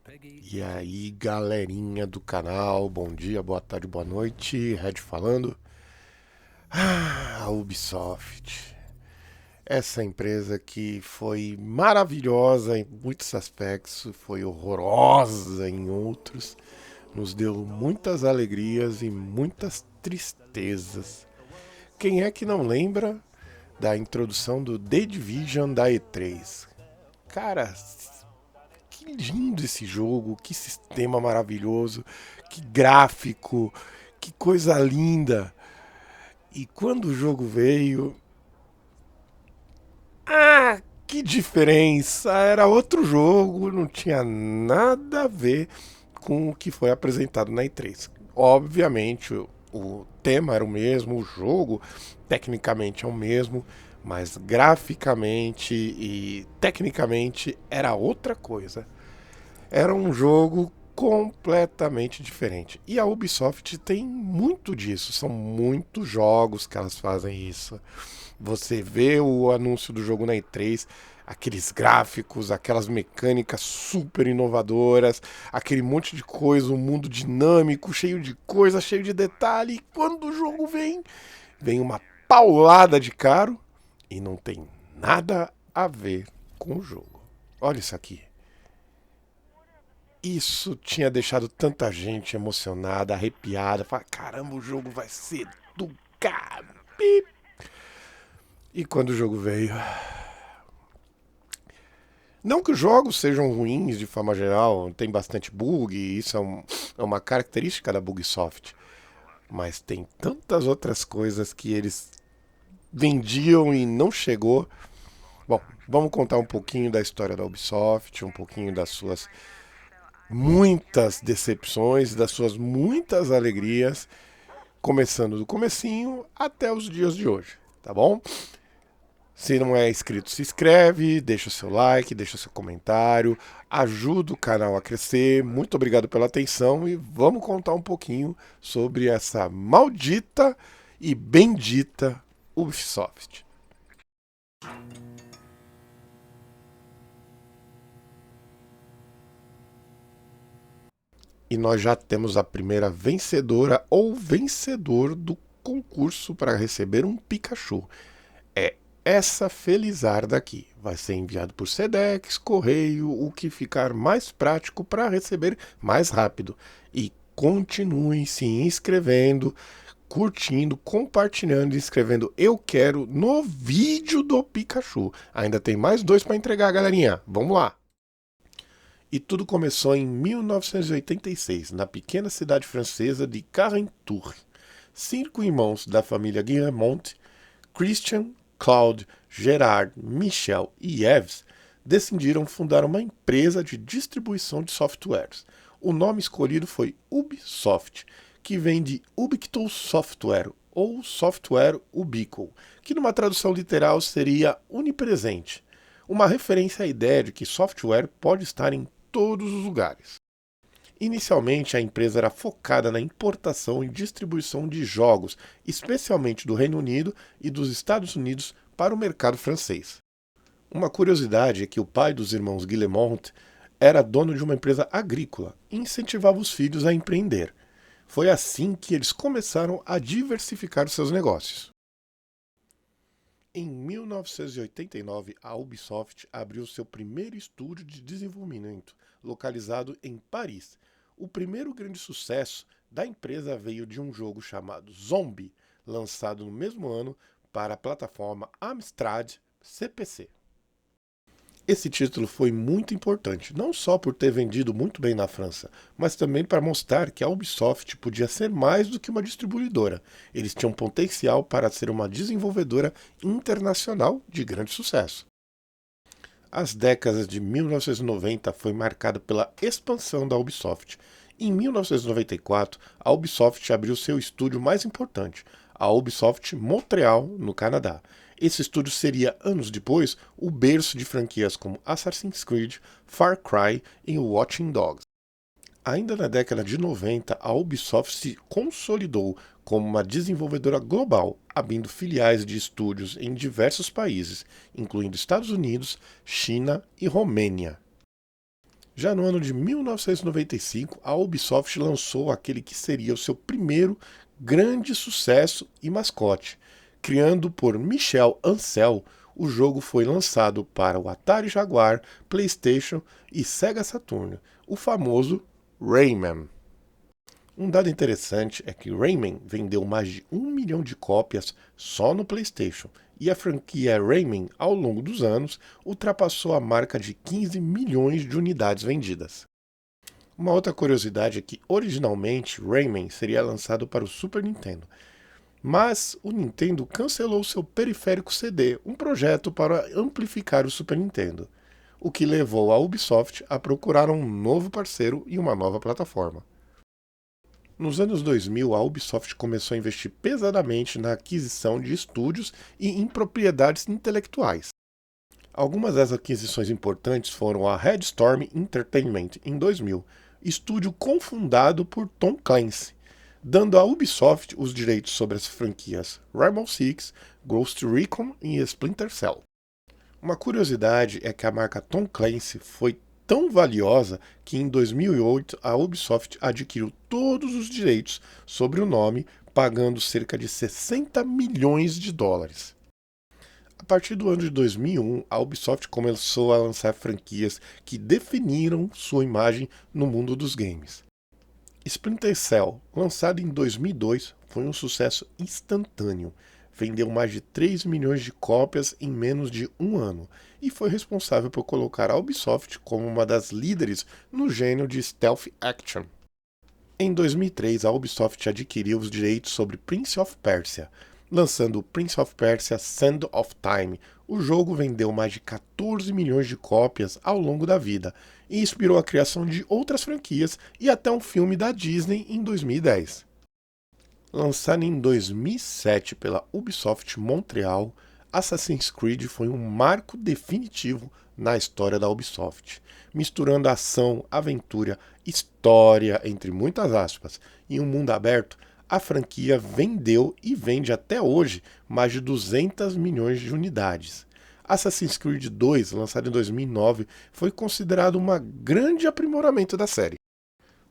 E aí, galerinha do canal, bom dia, boa tarde, boa noite. Red falando. A Ubisoft. Essa empresa que foi maravilhosa em muitos aspectos, foi horrorosa em outros, nos deu muitas alegrias e muitas tristezas. Quem é que não lembra da introdução do The Division da E3? Cara, que lindo esse jogo, que sistema maravilhoso, que gráfico, que coisa linda. E quando o jogo veio, que diferença! Era outro jogo, não tinha nada a ver com o que foi apresentado na E3. Obviamente, o tema era o mesmo, o jogo tecnicamente é o mesmo, mas graficamente e tecnicamente era outra coisa. Era um jogo completamente diferente. E a Ubisoft tem muito disso, são muitos jogos que elas fazem isso. Você vê o anúncio do jogo na E3, aqueles gráficos, aquelas mecânicas super inovadoras, aquele monte de coisa, um mundo dinâmico, cheio de coisa, cheio de detalhe. E quando o jogo vem, vem uma paulada de caro e não tem nada a ver com o jogo. Olha isso aqui. Isso tinha deixado tanta gente emocionada, arrepiada. Fala, caramba, o jogo vai ser do cara. E quando o jogo veio. Não que os jogos sejam ruins de forma geral, tem bastante bug, e isso é uma característica da Bugsoft. Mas tem tantas outras coisas que eles vendiam e não chegou. Bom, vamos contar um pouquinho da história da Ubisoft, um pouquinho das suas muitas decepções, das suas muitas alegrias, começando do comecinho até os dias de hoje, tá bom? Se não é inscrito, se inscreve, deixa o seu like, deixa o seu comentário, ajuda o canal a crescer. Muito obrigado pela atenção e vamos contar um pouquinho sobre essa maldita e bendita Ubisoft. E nós já temos a primeira vencedora ou vencedor do concurso para receber um Pikachu. É essa felizarda aqui. Vai ser enviado por Sedex, correio, o que ficar mais prático para receber mais rápido. E continuem se inscrevendo, curtindo, compartilhando e escrevendo eu quero no vídeo do Pikachu. Ainda tem mais dois para entregar, galerinha. Vamos lá. E tudo começou em 1986, na pequena cidade francesa de Carentour. Cinco irmãos da família Guillemont, Christian, Claude, Gerard, Michel e Yves, decidiram fundar uma empresa de distribuição de softwares. O nome escolhido foi Ubisoft, que vem de Ubiquitous Software, ou Software Ubiquitous, que numa tradução literal seria onipresente, uma referência à ideia de que software pode estar em todos os lugares. Inicialmente, a empresa era focada na importação e distribuição de jogos, especialmente do Reino Unido e dos Estados Unidos, para o mercado francês. Uma curiosidade é que o pai dos irmãos Guillemont era dono de uma empresa agrícola e incentivava os filhos a empreender. Foi assim que eles começaram a diversificar os seus negócios. Em 1989, a Ubisoft abriu seu primeiro estúdio de desenvolvimento, localizado em Paris. O primeiro grande sucesso da empresa veio de um jogo chamado Zombie, lançado no mesmo ano para a plataforma Amstrad CPC. Esse título foi muito importante, não só por ter vendido muito bem na França, mas também para mostrar que a Ubisoft podia ser mais do que uma distribuidora. Eles tinham potencial para ser uma desenvolvedora internacional de grande sucesso. As décadas de 1990 foi marcada pela expansão da Ubisoft. Em 1994, a Ubisoft abriu seu estúdio mais importante, a Ubisoft Montreal, no Canadá. Esse estúdio seria, anos depois, o berço de franquias como Assassin's Creed, Far Cry e Watching Dogs. Ainda na década de 90, a Ubisoft se consolidou como uma desenvolvedora global, abrindo filiais de estúdios em diversos países, incluindo Estados Unidos, China e Romênia. Já no ano de 1995, a Ubisoft lançou aquele que seria o seu primeiro grande sucesso e mascote. Criando por Michel Ancel, o jogo foi lançado para o Atari Jaguar, PlayStation e Sega Saturn, o famoso Rayman. Um dado interessante é que Rayman vendeu mais de 1 milhão de cópias só no PlayStation, e a franquia Rayman, ao longo dos anos, ultrapassou a marca de 15 milhões de unidades vendidas. Uma outra curiosidade é que, originalmente, Rayman seria lançado para o Super Nintendo, mas o Nintendo cancelou seu periférico CD, um projeto para amplificar o Super Nintendo, o que levou a Ubisoft a procurar um novo parceiro e uma nova plataforma. Nos anos 2000, a Ubisoft começou a investir pesadamente na aquisição de estúdios e em propriedades intelectuais. Algumas das aquisições importantes foram a Red Storm Entertainment em 2000, estúdio cofundado por Tom Clancy, dando à Ubisoft os direitos sobre as franquias Rainbow Six, Ghost Recon e Splinter Cell. Uma curiosidade é que a marca Tom Clancy foi tão valiosa que em 2008 a Ubisoft adquiriu todos os direitos sobre o nome, pagando cerca de 60 milhões de dólares. A partir do ano de 2001, a Ubisoft começou a lançar franquias que definiram sua imagem no mundo dos games. Splinter Cell, lançado em 2002, foi um sucesso instantâneo. Vendeu mais de 3 milhões de cópias em menos de um ano e foi responsável por colocar a Ubisoft como uma das líderes no gênero de stealth action. Em 2003, a Ubisoft adquiriu os direitos sobre Prince of Persia, lançando o Prince of Persia Sand of Time. O jogo vendeu mais de 14 milhões de cópias ao longo da vida e inspirou a criação de outras franquias e até um filme da Disney em 2010. Lançado em 2007 pela Ubisoft Montreal, Assassin's Creed foi um marco definitivo na história da Ubisoft, misturando ação, aventura, história, entre muitas aspas, e um mundo aberto. A franquia vendeu e vende até hoje mais de 200 milhões de unidades. Assassin's Creed 2, lançado em 2009, foi considerado um grande aprimoramento da série.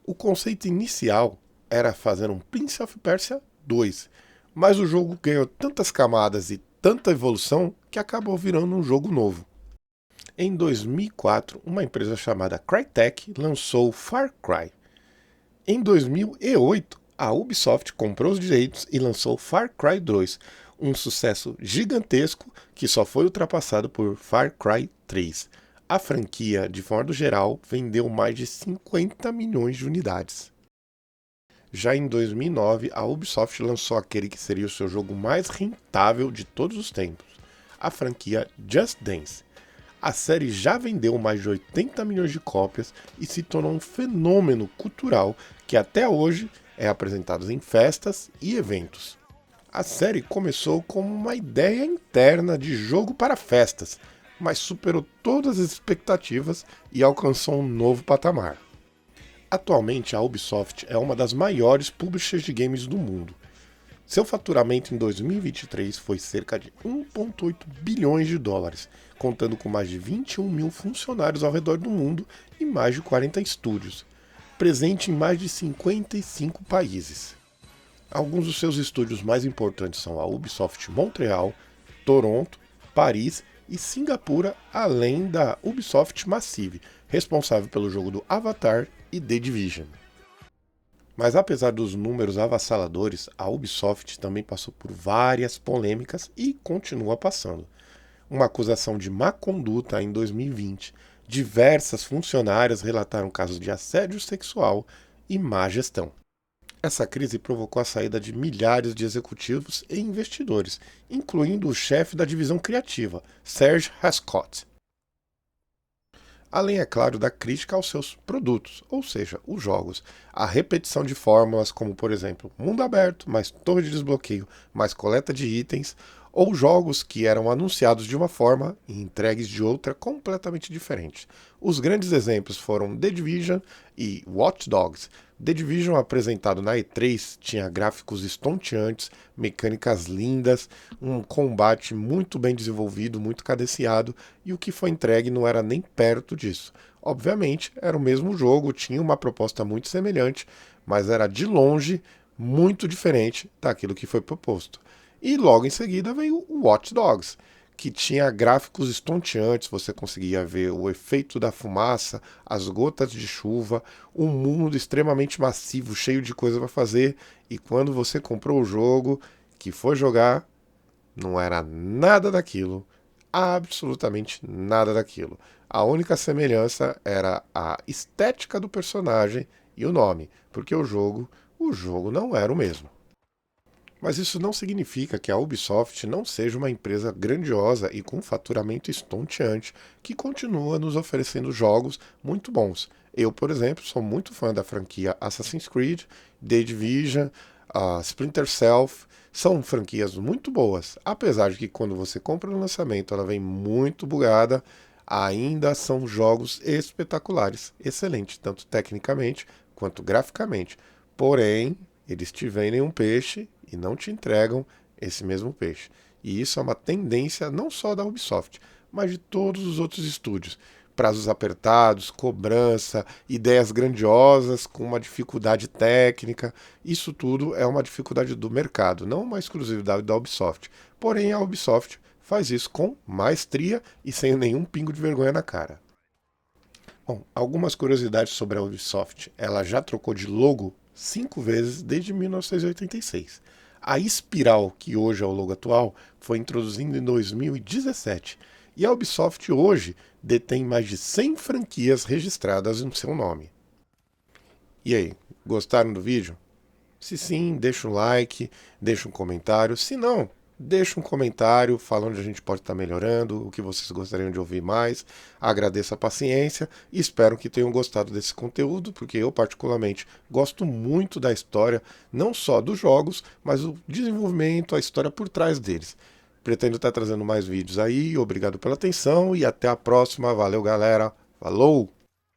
O conceito inicial era fazer um Prince of Persia 2, mas o jogo ganhou tantas camadas e tanta evolução que acabou virando um jogo novo. Em 2004, uma empresa chamada Crytek lançou Far Cry. Em 2008, a Ubisoft comprou os direitos e lançou Far Cry 2, um sucesso gigantesco que só foi ultrapassado por Far Cry 3. A franquia, de modo geral, vendeu mais de 50 milhões de unidades. Já em 2009, a Ubisoft lançou aquele que seria o seu jogo mais rentável de todos os tempos, a franquia Just Dance. A série já vendeu mais de 80 milhões de cópias e se tornou um fenômeno cultural que até hoje é apresentado em festas e eventos. A série começou como uma ideia interna de jogo para festas, mas superou todas as expectativas e alcançou um novo patamar. Atualmente, a Ubisoft é uma das maiores publishers de games do mundo. Seu faturamento em 2023 foi cerca de 1,8 bilhões de dólares, contando com mais de 21 mil funcionários ao redor do mundo e mais de 40 estúdios, presente em mais de 55 países. Alguns dos seus estúdios mais importantes são a Ubisoft Montreal, Toronto, Paris e Singapura, além da Ubisoft Massive, responsável pelo jogo do Avatar e The Division. Mas apesar dos números avassaladores, a Ubisoft também passou por várias polêmicas e continua passando. Uma acusação de má conduta em 2020, diversas funcionárias relataram casos de assédio sexual e má gestão. Essa crise provocou a saída de milhares de executivos e investidores, incluindo o chefe da divisão criativa, Serge Hascotte. Além, é claro, da crítica aos seus produtos, ou seja, os jogos. A repetição de fórmulas como, por exemplo, mundo aberto, mais torre de desbloqueio, mais coleta de itens, ou jogos que eram anunciados de uma forma e entregues de outra completamente diferente. Os grandes exemplos foram The Division e Watch Dogs. The Division, apresentado na E3, tinha gráficos estonteantes, mecânicas lindas, um combate muito bem desenvolvido, muito cadenciado, e o que foi entregue não era nem perto disso. Obviamente, era o mesmo jogo, tinha uma proposta muito semelhante, mas era de longe muito diferente daquilo que foi proposto. E logo em seguida veio o Watch Dogs, que tinha gráficos estonteantes, você conseguia ver o efeito da fumaça, as gotas de chuva, um mundo extremamente massivo, cheio de coisa para fazer, e quando você comprou o jogo, que foi jogar, não era nada daquilo, absolutamente nada daquilo. A única semelhança era a estética do personagem e o nome, porque o jogo não era o mesmo. Mas isso não significa que a Ubisoft não seja uma empresa grandiosa e com faturamento estonteante que continua nos oferecendo jogos muito bons. Eu, por exemplo, sou muito fã da franquia Assassin's Creed, The Division, a Splinter Cell. São franquias muito boas, apesar de que quando você compra no lançamento ela vem muito bugada, ainda são jogos espetaculares, excelentes, tanto tecnicamente quanto graficamente. Porém, eles te vendem um peixe e não te entregam esse mesmo peixe. E isso é uma tendência não só da Ubisoft, mas de todos os outros estúdios. Prazos apertados, cobrança, ideias grandiosas com uma dificuldade técnica. Isso tudo é uma dificuldade do mercado, não uma exclusividade da Ubisoft. Porém, a Ubisoft faz isso com maestria e sem nenhum pingo de vergonha na cara. Bom, algumas curiosidades sobre a Ubisoft. Ela já trocou de logo 5 vezes desde 1986. A espiral, que hoje é o logo atual, foi introduzida em 2017. E a Ubisoft hoje detém mais de 100 franquias registradas no seu nome. E aí, gostaram do vídeo? Se sim, deixa um like, deixa um comentário. Se não, deixa um comentário falando onde a gente pode estar melhorando, o que vocês gostariam de ouvir mais. Agradeço a paciência e espero que tenham gostado desse conteúdo, porque eu particularmente gosto muito da história, não só dos jogos, mas o desenvolvimento, a história por trás deles. Pretendo estar trazendo mais vídeos aí. Obrigado pela atenção e até a próxima. Valeu, galera. Falou!